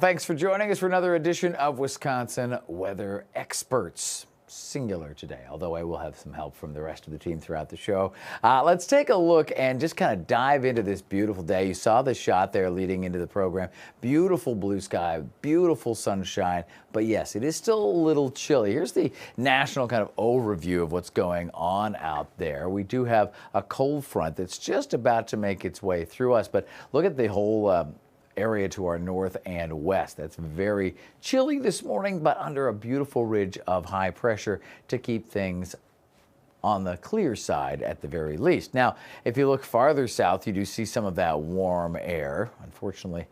Thanks for joining us for another edition of Wisconsin Weather Experts. Singular today, although I will have some help from the rest of the team throughout the show. Let's take a look and just kind of dive into this beautiful day. You saw the shot there leading into the program. Beautiful blue sky, beautiful sunshine, but yes, it is still a little chilly. Here's the national kind of overview of what's going on out there. We do have a cold front that's just about to make its way through us, but look at the whole area to our north and west. That's very chilly this morning, but under a beautiful ridge of high pressure to keep things on the clear side at the very least. Now, if you look farther south, you do see some of that warm air. Unfortunately,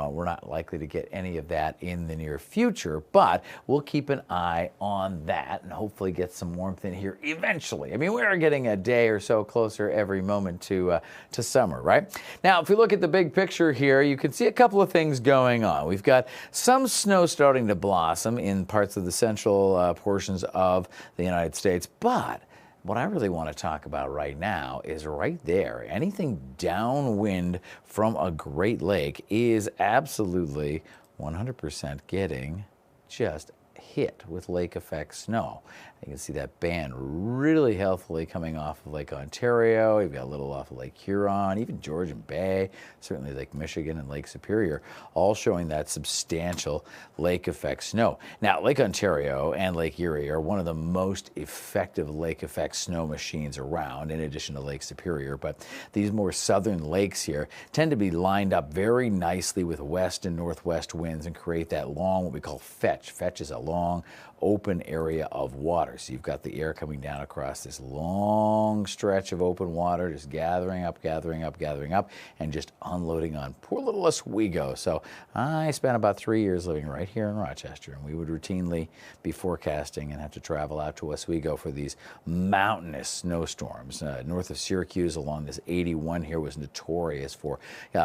we're not likely to get any of that in the near future, but we'll keep an eye on that and hopefully get some warmth in here eventually. I mean, we are getting a day or so closer every moment to summer, right? Now, if we look at the big picture here, you can see a couple of things going on. We've got some snow starting to blossom in parts of the central portions of the United States, but what I really want to talk about right now is right there. Anything downwind from a Great Lake is absolutely 100% getting just hit with lake effect snow. You can see that band really healthily coming off of Lake Ontario. You've got a little off of Lake Huron, even Georgian Bay, certainly Lake Michigan and Lake Superior, all showing that substantial lake effect snow. Now, Lake Ontario and Lake Erie are one of the most effective lake effect snow machines around, in addition to Lake Superior. But these more southern lakes here tend to be lined up very nicely with west and northwest winds and create that long, what we call fetch. Fetch is a long, open area of water. So you've got the air coming down across this long stretch of open water, just gathering up, and just unloading on poor little Oswego. So I spent about 3 years living right here in Rochester, and we would routinely be forecasting and have to travel out to Oswego for these mountainous snowstorms. North of Syracuse along this 81 here was notorious for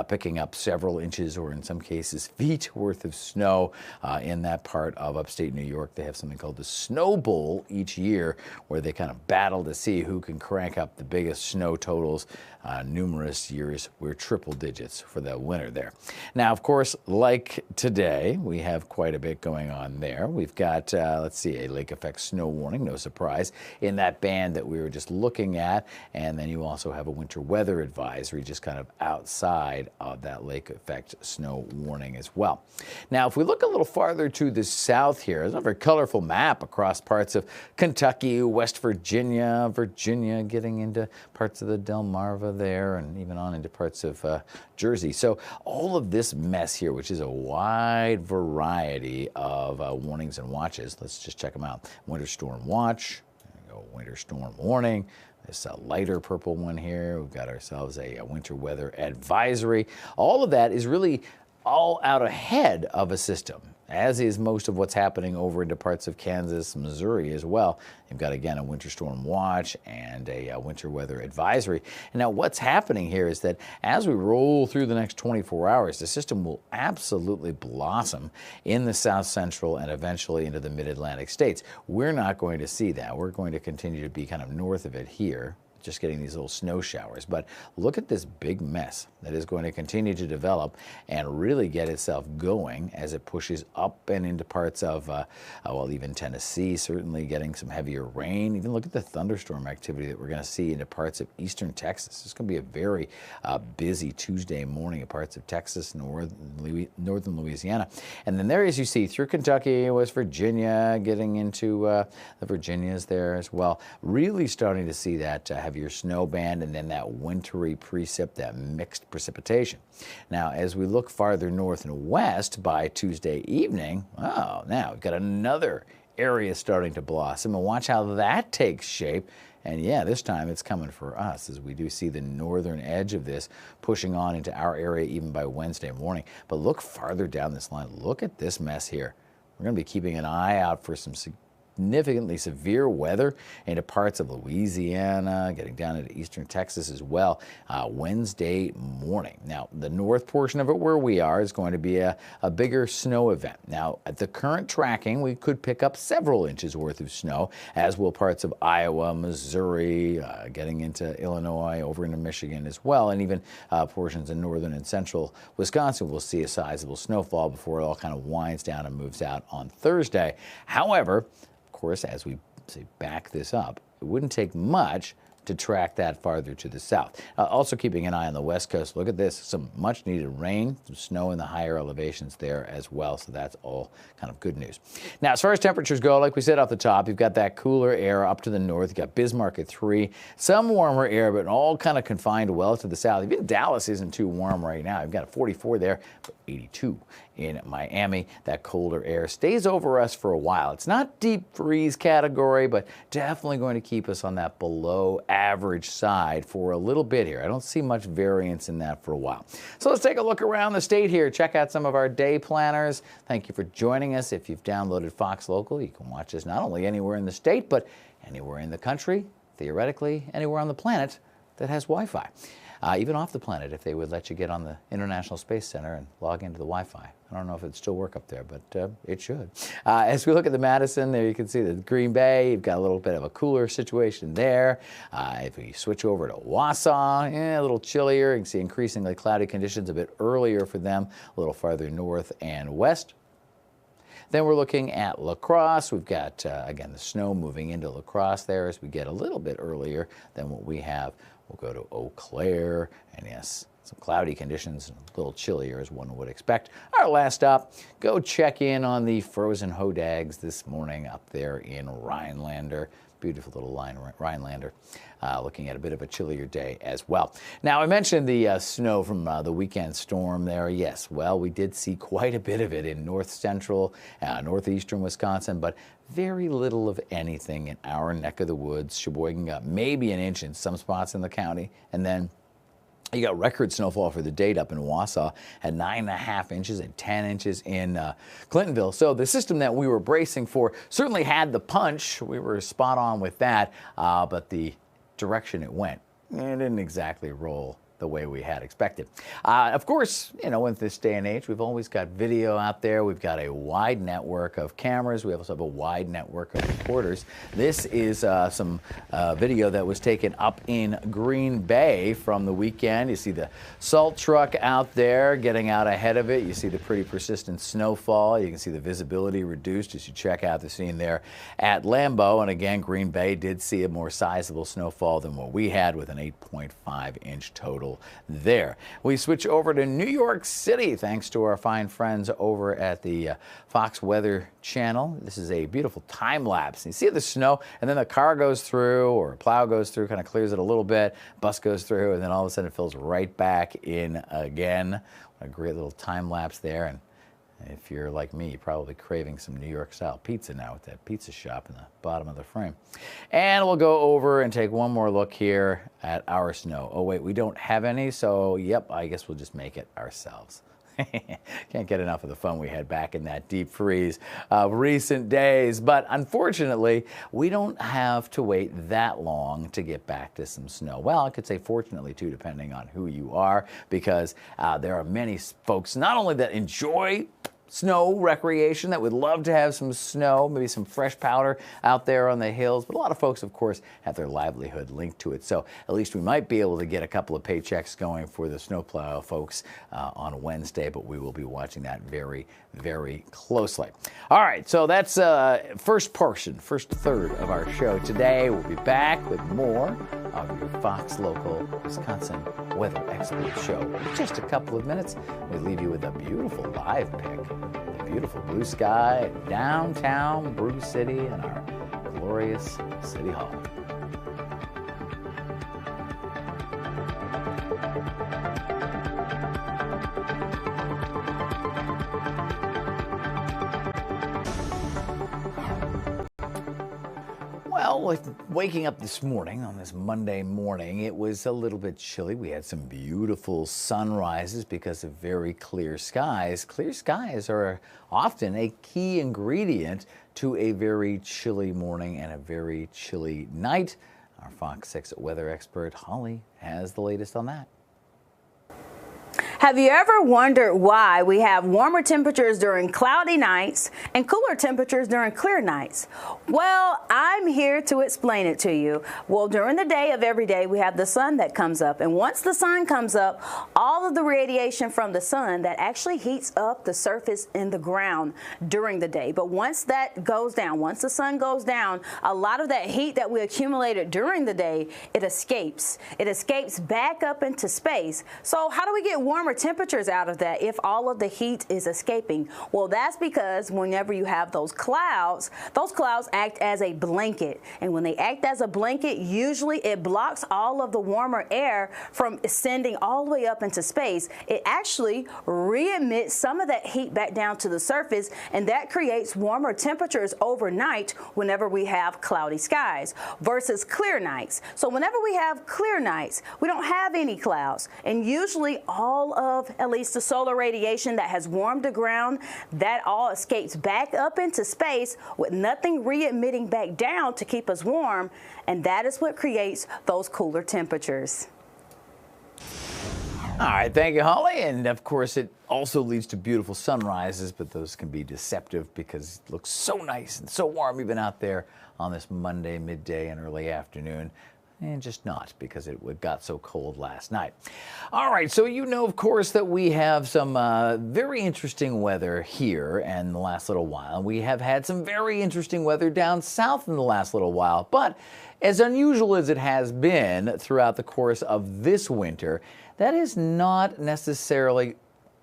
picking up several inches or in some cases feet worth of snow in that part of upstate New York. They have something called the Snow Bowl each year where they kind of battle to see who can crank up the biggest snow totals. Numerous years we're triple digits for that winter there. Now, of course, like today, we have quite a bit going on there. We've got, let's see, a lake effect snow warning, no surprise, in that band that we were just looking at. And then you also have a winter weather advisory just kind of outside of that lake effect snow warning as well. Now, if we look a little farther to the south here, there's a very colorful map across parts of Kentucky, West Virginia, getting into parts of the Delmarva there, and even on into parts of Jersey. So all of this mess here, which is a wide variety of warnings and watches, let's just check them out. Winter storm watch, there we go, winter storm warning. This lighter purple one here. We've got ourselves a winter weather advisory. All of that is really all out ahead of a system, as is most of what's happening over into parts of Kansas, Missouri as well. You've got, again, a winter storm watch and a winter weather advisory. And now what's happening here is that as we roll through the next 24 hours, the system will absolutely blossom in the south central and eventually into the mid-Atlantic states. We're not going to see that. We're going to continue to be kind of north of it here, just getting these little snow showers. But look at this big mess that is going to continue to develop and really get itself going as it pushes up and into parts of, well, even Tennessee, certainly getting some heavier rain. Even look at the thunderstorm activity that we're going to see into parts of eastern Texas. It's going to be a very busy Tuesday morning in parts of Texas, northern Louisiana. And then there, as you see, through Kentucky, West Virginia, getting into the Virginias there as well, really starting to see that heavier snow band and then that wintry precip, that mixed precipitation. Now, as we look farther north and west by Tuesday evening, oh, now we've got another area starting to blossom, and watch how that takes shape. And yeah, this time it's coming for us as we do see the northern edge of this pushing on into our area even by Wednesday morning. But look farther down this line. Look at this mess here. We're going to be keeping an eye out for some significantly severe weather into parts of Louisiana, getting down into eastern Texas as well Wednesday morning. Now, the north portion of it where we are is going to be a bigger snow event. Now, at the current tracking, we could pick up several inches worth of snow, as will parts of Iowa, Missouri, getting into Illinois, over into Michigan as well, and even portions in northern and central Wisconsin will see a sizable snowfall before it all kind of winds down and moves out on Thursday. However, of course, as we say back this up, it wouldn't take much to track that farther to the south. Also keeping an eye on the west coast. Look at this, some much needed rain, some snow in the higher elevations there as well, so that's all kind of good news. Now, as far as temperatures go, like we said off the top, you've got that cooler air up to the north. You've got Bismarck at 3, some warmer air, but all kind of confined well to the south. Even Dallas isn't too warm right now. You've got a 44 there, but 82 in Miami. That colder air stays over us for a while. It's not deep freeze category, but definitely going to keep us on that below average side for a little bit here. I don't see much variance in that for a while. So let's take a look around the state here. Check out some of our day planners. Thank you for joining us. If you've downloaded Fox Local, you can watch us not only anywhere in the state, but anywhere in the country, theoretically anywhere on the planet that has Wi-Fi. Even off the planet, if they would let you get on the International Space Center and log into the Wi-Fi. I don't know if it'd still work up there, but it should. As we look at the Madison, there you can see the Green Bay. You've got a little bit of a cooler situation there. If we switch over to Wausau, a little chillier. You can see increasingly cloudy conditions a bit earlier for them, a little farther north and west. Then we're looking at La Crosse. We've got, again, the snow moving into La Crosse there as we get a little bit earlier than what we have. We'll go to Eau Claire, and yes, some cloudy conditions, a little chillier as one would expect. Our last stop, go check in on the frozen hodags this morning up there in Rhinelander. Beautiful little Rhinelander. Looking at a bit of a chillier day as well. Now, I mentioned the snow from the weekend storm there. Yes, well, we did see quite a bit of it in north central, northeastern Wisconsin, but very little of anything in our neck of the woods. Sheboygan got maybe an inch in some spots in the county, and then you got record snowfall for the date up in Wausau at 9.5 inches and 10 inches in Clintonville. So the system that we were bracing for certainly had the punch. We were spot on with that, but the direction it went, it didn't exactly roll the way we had expected. Of course, in this day and age, we've always got video out there. We've got a wide network of cameras. We also have a wide network of reporters. This is some video that was taken up in Green Bay from the weekend. You see the salt truck out there getting out ahead of it. You see the pretty persistent snowfall. You can see the visibility reduced as you check out the scene there at Lambeau. And again, Green Bay did see a more sizable snowfall than what we had with an 8.5 inch total there. We switch over to New York City thanks to our fine friends over at the Fox Weather Channel. This is a beautiful time lapse. You see the snow, and then the car goes through, or a plow goes through, kind of clears it a little bit, bus goes through, and then all of a sudden it fills right back in again. What a great little time lapse there. And if you're like me, you're probably craving some New York style pizza now with that pizza shop in the bottom of the frame. And we'll go over and take one more look here at our snow. Oh wait, we don't have any, so yep, I guess we'll just make it ourselves. Can't get enough of the fun we had back in that deep freeze of recent days. But unfortunately, we don't have to wait that long to get back to some snow. Well, I could say fortunately too, depending on who you are, because there are many folks not only that enjoy snow recreation, that would love to have some snow, maybe some fresh powder out there on the hills. But a lot of folks, of course, have their livelihood linked to it. So at least we might be able to get a couple of paychecks going for the snowplow folks on Wednesday, but we will be watching that very, very closely. All right, so that's first third of our show today. We'll be back with more of your Fox Local Wisconsin Weather Expert Show in just a couple of minutes. We leave you with a beautiful live pick. The beautiful blue sky, downtown Brew City, and our glorious City Hall. Well, like waking up this morning on this Monday morning, it was a little bit chilly. We had some beautiful sunrises because of very clear skies. Clear skies are often a key ingredient to a very chilly morning and a very chilly night. Our Fox 6 weather expert, Holly, has the latest on that. Have you ever wondered why we have warmer temperatures during cloudy nights and cooler temperatures during clear nights? Well, I'm here to explain it to you. Well, during the day of every day, we have the sun that comes up. And once the sun comes up, all of the radiation from the sun that actually heats up the surface in the ground during the day. But once that goes down, once the sun goes down, a lot of that heat that we accumulated during the day, it escapes. It escapes back up into space. So how do we get warmer temperatures out of that if all of the heat is escaping? Well, that's because whenever you have those clouds act as a blanket. And when they act as a blanket, usually it blocks all of the warmer air from ascending all the way up into space. It actually re-emits some of that heat back down to the surface, and that creates warmer temperatures overnight whenever we have cloudy skies versus clear nights. So whenever we have clear nights, we don't have any clouds, and usually all of at least the solar radiation that has warmed the ground, that all escapes back up into space with nothing re-emitting back down to keep us warm, and that is what creates those cooler temperatures. All right, thank you, Holly. And of course, it also leads to beautiful sunrises, but those can be deceptive because it looks so nice and so warm even out there on this Monday midday and early afternoon. And just not, because it got so cold last night. All right, so you know, of course, that we have some very interesting weather here in the last little while. We have had some very interesting weather down south in the last little while. But as unusual as it has been throughout the course of this winter, that is not necessarily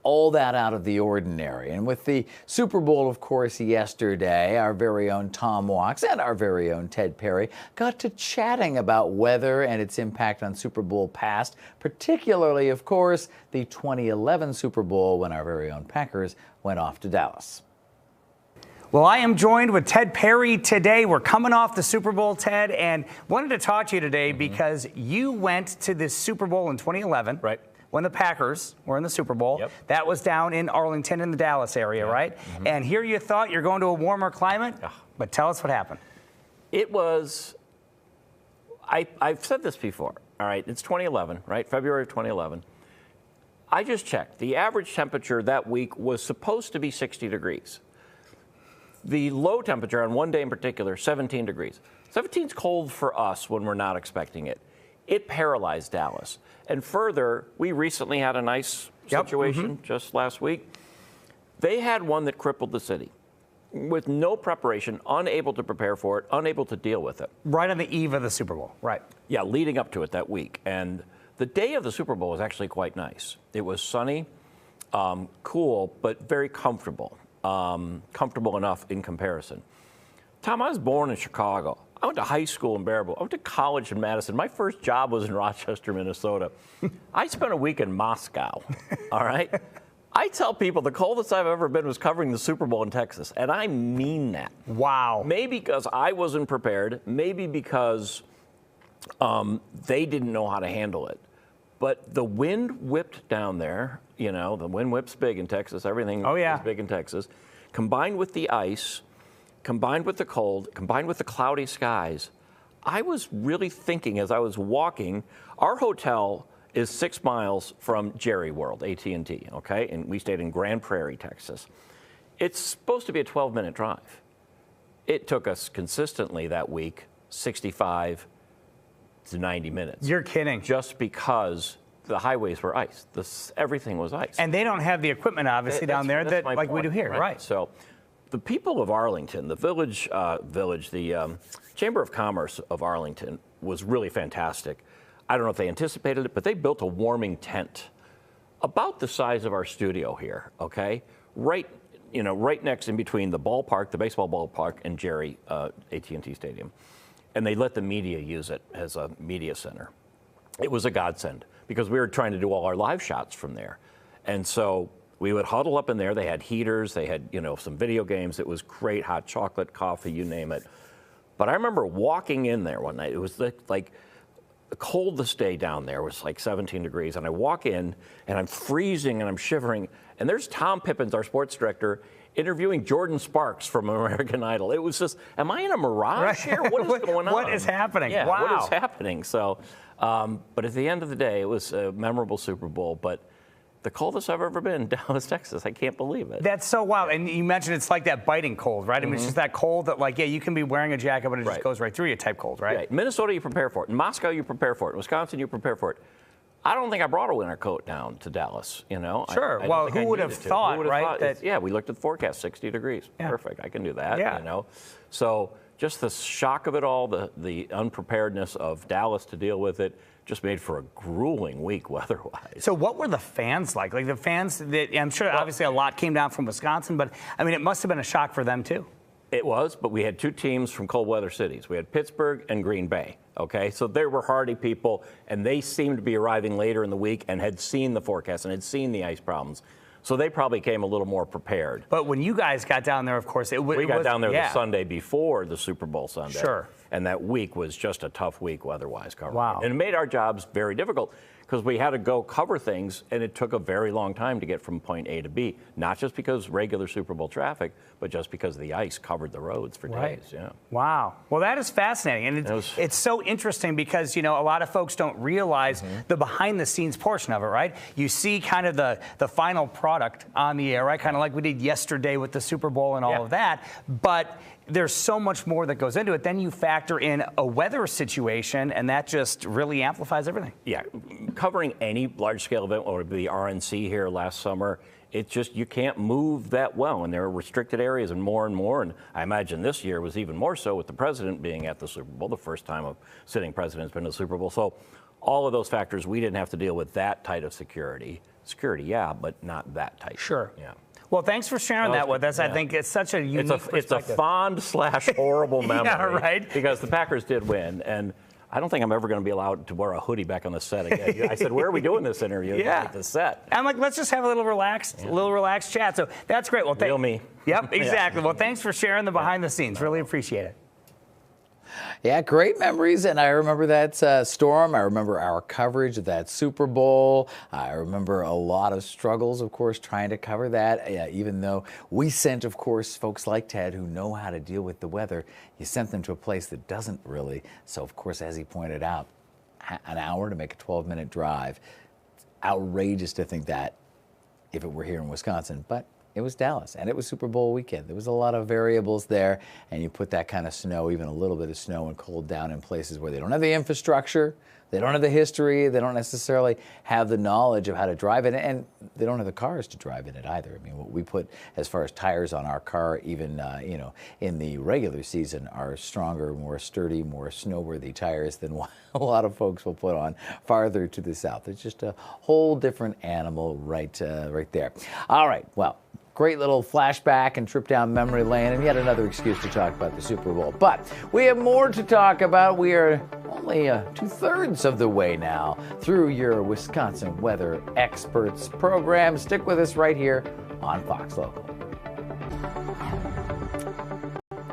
all that out of the ordinary. And with the Super Bowl, of course, yesterday, our very own Tom Walks and our very own Ted Perry got to chatting about weather and its impact on Super Bowl past, particularly, of course, the 2011 Super Bowl when our very own Packers went off to Dallas. Well, I am joined with Ted Perry today. We're coming off the Super Bowl, Ted, and wanted to talk to you today because you went to the Super Bowl in 2011. Right. When the Packers were in the Super Bowl. Yep. That was down in Arlington in the Dallas area, right? Mm-hmm. And here you thought you're going to a warmer climate, but tell us what happened. It was, I've said this before, all right? It's 2011, right? February of 2011. I just checked. The average temperature that week was supposed to be 60 degrees. The low temperature on one day in particular, 17 degrees. 17's cold for us when we're not expecting it. It paralyzed Dallas. And further, we recently had a nice situation just last week. They had one that crippled the city with no preparation, unable to prepare for it, unable to deal with it. Right on the eve of the Super Bowl, right? Yeah, leading up to it that week. And the day of the Super Bowl was actually quite nice. It was sunny, cool, but very comfortable. Comfortable enough in comparison. Tom, I was born in Chicago. I went to high school in Baraboo. I went to college in Madison. My first job was in Rochester, Minnesota. I spent a week in Moscow, all right? I tell people the coldest I've ever been was covering the Super Bowl in Texas, and I mean that. Wow. Maybe because I wasn't prepared, maybe because they didn't know how to handle it. But the wind whipped down there. You know, the wind whips big in Texas. Everything is big in Texas. Combined with the ice, combined with the cold, combined with the cloudy skies, I was really thinking as I was walking, our hotel is 6 miles from Jerry World, AT&T, okay? And we stayed in Grand Prairie, Texas. It's supposed to be a 12-minute drive. It took us consistently that week 65 to 90 minutes. You're kidding. Just because the highways were ice. Everything was ice. And they don't have the equipment, obviously, down there that like we do here, right? So the people of Arlington, the the Chamber of Commerce of Arlington was really fantastic. I don't know if they anticipated it, but they built a warming tent about the size of our studio here, okay? Right next in between the ballpark, the baseball ballpark, and Jerry AT&T Stadium. And they let the media use it as a media center. It was a godsend because we were trying to do all our live shots from there. And so we would huddle up in there. They had heaters. They had, some video games. It was great, hot chocolate, coffee, you name it. But I remember walking in there one night. It was like the coldest day down there. It was like 17 degrees. And I walk in, and I'm freezing, and I'm shivering. And there's Tom Pippins, our sports director, interviewing Jordan Sparks from American Idol. It was just, am I in a mirage here? What is going on? What is happening? Yeah, wow. what is happening? So, but at the end of the day, it was a memorable Super Bowl. But the coldest I've ever been in Dallas, Texas. I can't believe it. That's so wild. And you mentioned it's like that biting cold, right? I mean, it's just that cold that, like, yeah, you can be wearing a jacket, but it just goes right through you type cold, right? Right. Minnesota, you prepare for it. In Moscow, you prepare for it. In Wisconsin, you prepare for it. I don't think I brought a winter coat down to Dallas, you know. Sure. Well, who would have thought, right? Yeah, we looked at the forecast, 60 degrees. Yeah. Perfect. I can do that, you know. So just the shock of it all, the unpreparedness of Dallas to deal with it, just made for a grueling week weather-wise. So what were the fans like? Like the fans, that I'm sure obviously a lot came down from Wisconsin, but I mean, it must have been a shock for them too. It was, but we had two teams from cold weather cities. We had Pittsburgh and Green Bay, okay? So there were hardy people, and they seemed to be arriving later in the week and had seen the forecast and had seen the ice problems. So they probably came a little more prepared. But when you guys got down there, of course, we got down there the Sunday before the Super Bowl Sunday. Sure. And that week was just a tough week weather-wise covering. Wow. And it made our jobs very difficult because we had to go cover things, and it took a very long time to get from point A to B, not just because regular Super Bowl traffic, but just because the ice covered the roads for days. Yeah. Wow. Well, that is fascinating. And it's so interesting because, you know, a lot of folks don't realize the behind-the-scenes portion of it, right? You see kind of the final product on the air, right? Kind of like we did yesterday with the Super Bowl and all of that. But there's so much more that goes into it. Then you factor in a weather situation, and that just really amplifies everything. Yeah. Covering any large-scale event, or the RNC here last summer, it's just you can't move that well, and there are restricted areas and more. And I imagine this year was even more so with the president being at the Super Bowl, the first time a sitting president's been to the Super Bowl. So all of those factors, we didn't have to deal with that tight of security. Security, yeah, but not that tight. Sure. Yeah. Well, thanks for sharing that with us. Yeah. I think it's such a unique perspective. It's a fond/horrible memory. Yeah, right. Because the Packers did win, and I don't think I'm ever going to be allowed to wear a hoodie back on the set again. I said, where are we doing this interview? Yeah. Like the set. I'm like, let's just have a little relaxed chat. So that's great. Well, Real me. Yep, exactly. Well, thanks for sharing the behind the scenes. Really appreciate it. Yeah, great memories, and I remember that storm. I remember our coverage of that Super Bowl. I remember a lot of struggles, of course, trying to cover that, even though we sent, of course, folks like Ted who know how to deal with the weather. You sent them to a place that doesn't really. So, of course, as he pointed out, an hour to make a 12-minute drive. It's outrageous to think that if it were here in Wisconsin, but it was Dallas, and it was Super Bowl weekend. There was a lot of variables there, and you put that kind of snow, even a little bit of snow and cold down in places where they don't have the infrastructure, they don't have the history, they don't necessarily have the knowledge of how to drive it, and they don't have the cars to drive in it either. I mean, what we put as far as tires on our car, even in the regular season, are stronger, more sturdy, more snow-worthy tires than what a lot of folks will put on farther to the south. It's just a whole different animal right there. All right, well, great little flashback and trip down memory lane, and yet another excuse to talk about the Super Bowl. But we have more to talk about. We are only 2/3 of the way now through your Wisconsin Weather Experts program. Stick with us right here on Fox Local.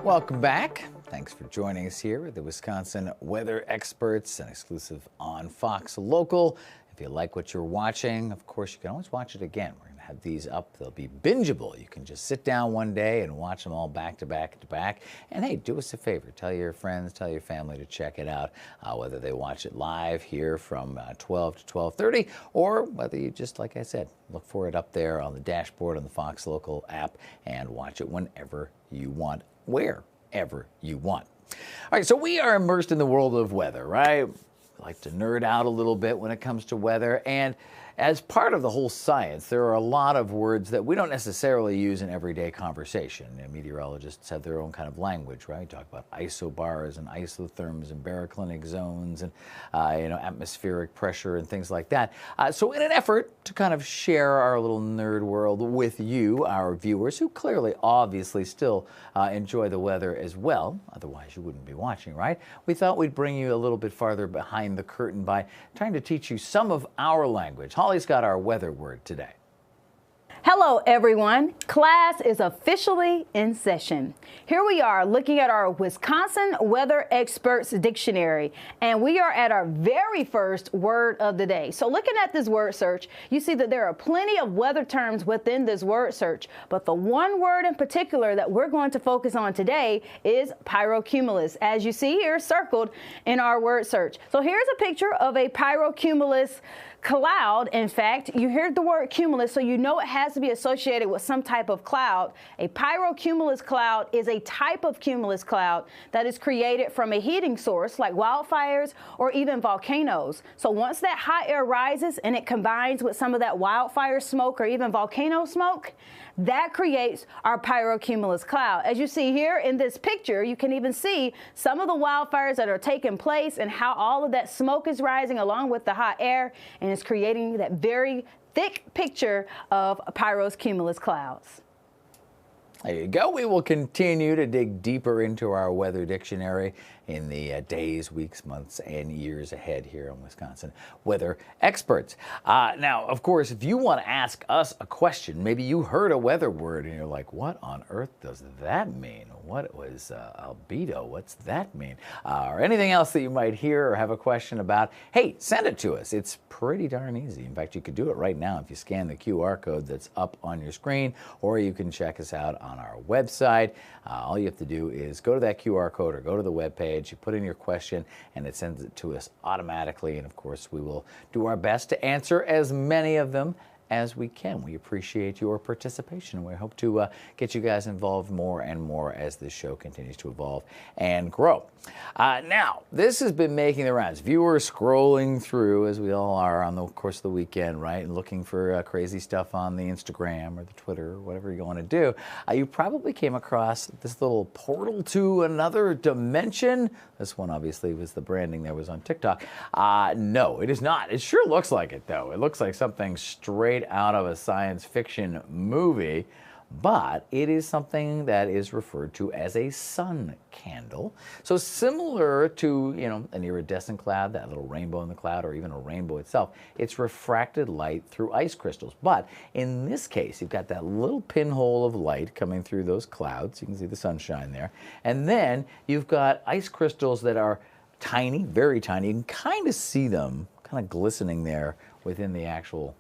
Welcome back. Thanks for joining us here at the Wisconsin Weather Experts, an exclusive on Fox Local. If you like what you're watching, of course, you can always watch it again. We're going to have these up. They'll be bingeable. You can just sit down one day and watch them all back to back to back. And hey, do us a favor. Tell your friends, tell your family to check it out, whether they watch it live here from 12 to 12:30, or whether you just, like I said, look for it up there on the dashboard on the Fox Local app and watch it whenever you want, wherever you want. All right, so we are immersed in the world of weather, right? I like to nerd out a little bit when it comes to weather, and as part of the whole science, there are a lot of words that we don't necessarily use in everyday conversation. And meteorologists have their own kind of language, right? Talk about isobars and isotherms and baroclinic zones and atmospheric pressure and things like that. So in an effort to kind of share our little nerd world with you, our viewers, who clearly, obviously, still enjoy the weather as well, otherwise you wouldn't be watching, right? We thought we'd bring you a little bit farther behind the curtain by trying to teach you some of our language. Holly's got our weather word today. Hello, everyone. Class is officially in session. Here we are looking at our Wisconsin Weather Experts Dictionary, and we are at our very first word of the day. So looking at this word search, you see that there are plenty of weather terms within this word search, but the one word in particular that we're going to focus on today is pyrocumulus, as you see here circled in our word search. So here's a picture of a pyrocumulus cloud. In fact, you hear the word cumulus, so you know it has to be associated with some type of cloud. A pyrocumulus cloud is a type of cumulus cloud that is created from a heating source like wildfires or even volcanoes. So once that hot air rises and it combines with some of that wildfire smoke or even volcano smoke, that creates our pyrocumulus cloud. As you see here in this picture, you can even see some of the wildfires that are taking place and how all of that smoke is rising along with the hot air, and it's creating that very thick picture of pyrocumulus clouds. There you go. We will continue to dig deeper into our weather dictionary in the days, weeks, months, and years ahead here on Wisconsin Weather Experts. Now, of course, if you want to ask us a question, maybe you heard a weather word and you're like, what on earth does that mean? What was albedo? What's that mean? Or anything else that you might hear or have a question about, hey, send it to us. It's pretty darn easy. In fact, you could do it right now if you scan the QR code that's up on your screen, or you can check us out on our website. All you have to do is go to that QR code or go to the webpage, you put in your question, and it sends it to us automatically. And of course, we will do our best to answer as many of them as we can. We appreciate your participation. We hope to get you guys involved more and more as this show continues to evolve and grow. Now, this has been making the rounds. If you were scrolling through, as we all are on the course of the weekend, right, and looking for crazy stuff on the Instagram or the Twitter or whatever you want to do, you probably came across this little portal to another dimension. This one obviously was the branding that was on TikTok. No, it is not. It sure looks like it, though. It looks like something straight out of a science fiction movie, but it is something that is referred to as a sun candle. So similar to, an iridescent cloud, that little rainbow in the cloud, or even a rainbow itself, it's refracted light through ice crystals. But in this case, you've got that little pinhole of light coming through those clouds. You can see the sunshine there. And then you've got ice crystals that are tiny, very tiny. You can kind of see them kind of glistening there within the actual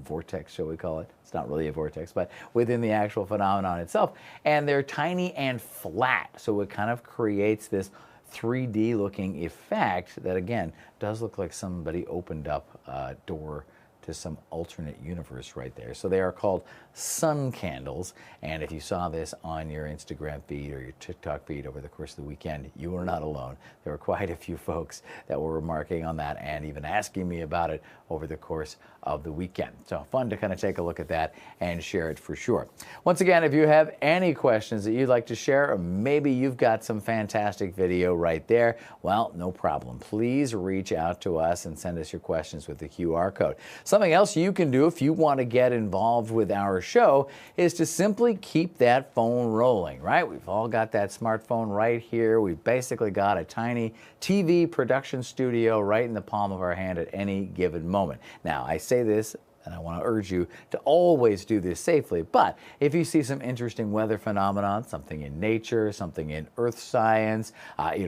vortex, shall we call it. It's not really a vortex, but within the actual phenomenon itself. And they're tiny and flat, so it kind of creates this 3D looking effect that, again, does look like somebody opened up a door to some alternate universe right there. So they are called sun candles, and if you saw this on your Instagram feed or your TikTok feed over the course of the weekend, you were not alone. There were quite a few folks that were remarking on that and even asking me about it over the course of the weekend. So fun to kind of take a look at that and share it for sure. Once again, if you have any questions that you'd like to share, or maybe you've got some fantastic video right there, well, no problem. Please reach out to us and send us your questions with the QR code. Something else you can do if you want to get involved with our show is to simply keep that phone rolling, right? We've all got that smartphone right here. We've basically got a tiny TV production studio right in the palm of our hand at any given moment. Now, I say this, and I want to urge you to always do this safely, but if you see some interesting weather phenomenon, something in nature, something in earth science,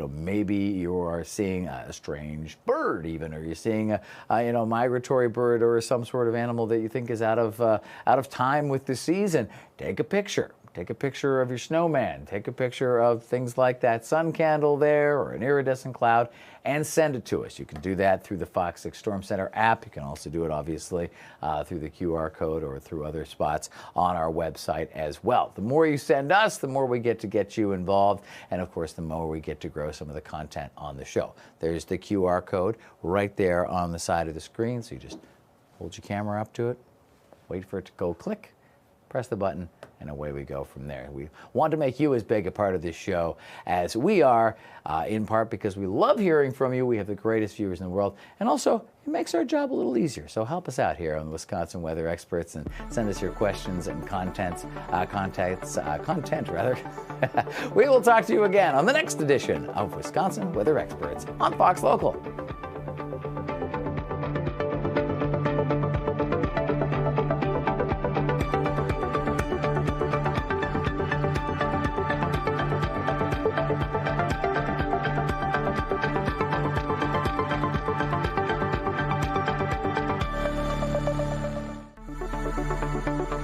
maybe you are seeing a strange bird even, or you're seeing a migratory bird or some sort of animal that you think is out of time with the season, take a picture. Take a picture of your snowman, take a picture of things like that sun candle there or an iridescent cloud, and send it to us. You can do that through the FOX6 Storm Center app. You can also do it, obviously, through the QR code or through other spots on our website as well. The more you send us, the more we get you involved, and of course, the more we get to grow some of the content on the show. There's the QR code right there on the side of the screen, so you just hold your camera up to it, wait for it to go click, press the button, and away we go from there. We want to make you as big a part of this show as we are, in part because we love hearing from you. We have the greatest viewers in the world, and also it makes our job a little easier. So help us out here on the Wisconsin Weather Experts and send us your questions and content. We will talk to you again on the next edition of Wisconsin Weather Experts on Fox Local. Bye.